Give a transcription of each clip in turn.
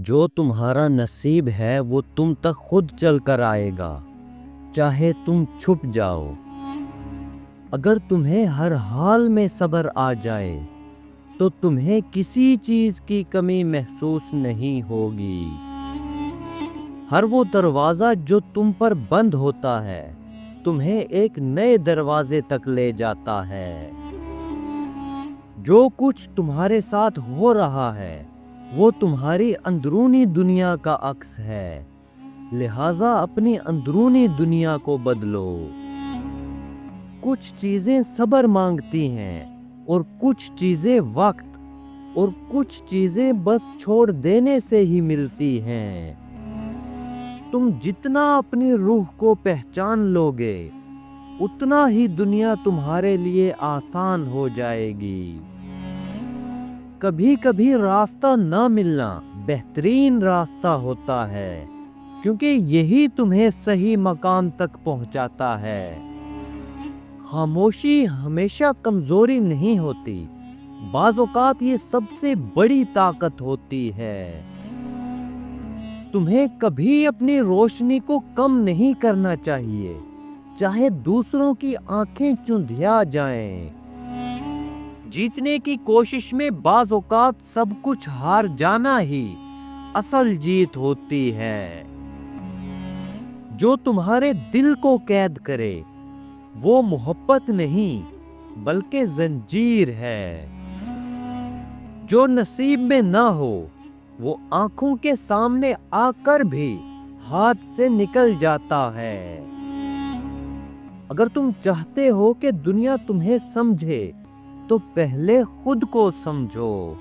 جو تمہارا نصیب ہے وہ تم تک خود چل کر آئے گا، چاہے تم چھپ جاؤ۔ اگر تمہیں ہر حال میں صبر آ جائے تو تمہیں کسی چیز کی کمی محسوس نہیں ہوگی۔ ہر وہ دروازہ جو تم پر بند ہوتا ہے تمہیں ایک نئے دروازے تک لے جاتا ہے۔ جو کچھ تمہارے ساتھ ہو رہا ہے وہ تمہاری اندرونی دنیا کا عکس ہے، لہٰذا اپنی اندرونی دنیا کو بدلو۔ کچھ چیزیں صبر مانگتی ہیں اور کچھ چیزیں وقت، اور کچھ چیزیں بس چھوڑ دینے سے ہی ملتی ہیں۔ تم جتنا اپنی روح کو پہچان لوگے اتنا ہی دنیا تمہارے لیے آسان ہو جائے گی۔ کبھی کبھی راستہ نہ ملنا بہترین راستہ ہوتا ہے، کیونکہ یہی تمہیں صحیح مقام تک پہنچاتا ہے۔ خاموشی ہمیشہ کمزوری نہیں ہوتی، بعض اوقات یہ سب سے بڑی طاقت ہوتی ہے۔ تمہیں کبھی اپنی روشنی کو کم نہیں کرنا چاہیے، چاہے دوسروں کی آنکھیں چندھیا جائیں۔ جیتنے کی کوشش میں بعض اوقات سب کچھ ہار جانا ہی اصل جیت ہوتی ہے۔ جو تمہارے دل کو قید کرے وہ محبت نہیں بلکہ زنجیر ہے۔ جو نصیب میں نہ ہو وہ آنکھوں کے سامنے آ کر بھی ہاتھ سے نکل جاتا ہے۔ اگر تم چاہتے ہو کہ دنیا تمہیں سمجھے تو پہلے خود کو سمجھو۔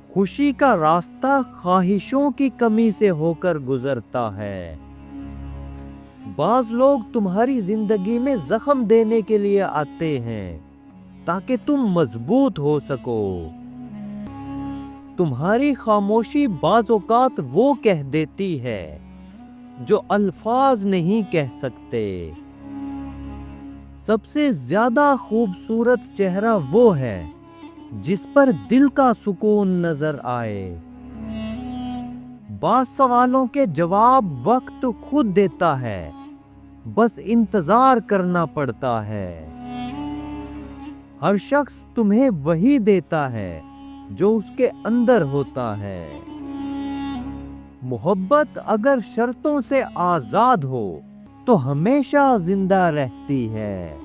خوشی کا راستہ خواہشوں کی کمی سے ہو کر گزرتا ہے۔ بعض لوگ تمہاری زندگی میں زخم دینے کے لیے آتے ہیں تاکہ تم مضبوط ہو سکو۔ تمہاری خاموشی بعض اوقات وہ کہہ دیتی ہے جو الفاظ نہیں کہہ سکتے۔ سب سے زیادہ خوبصورت چہرہ وہ ہے جس پر دل کا سکون نظر آئے۔ بعض سوالوں کے جواب وقت خود دیتا ہے، بس انتظار کرنا پڑتا ہے۔ ہر شخص تمہیں وہی دیتا ہے جو اس کے اندر ہوتا ہے۔ محبت اگر شرطوں سے آزاد ہو تو ہمیشہ زندہ رہتی ہے۔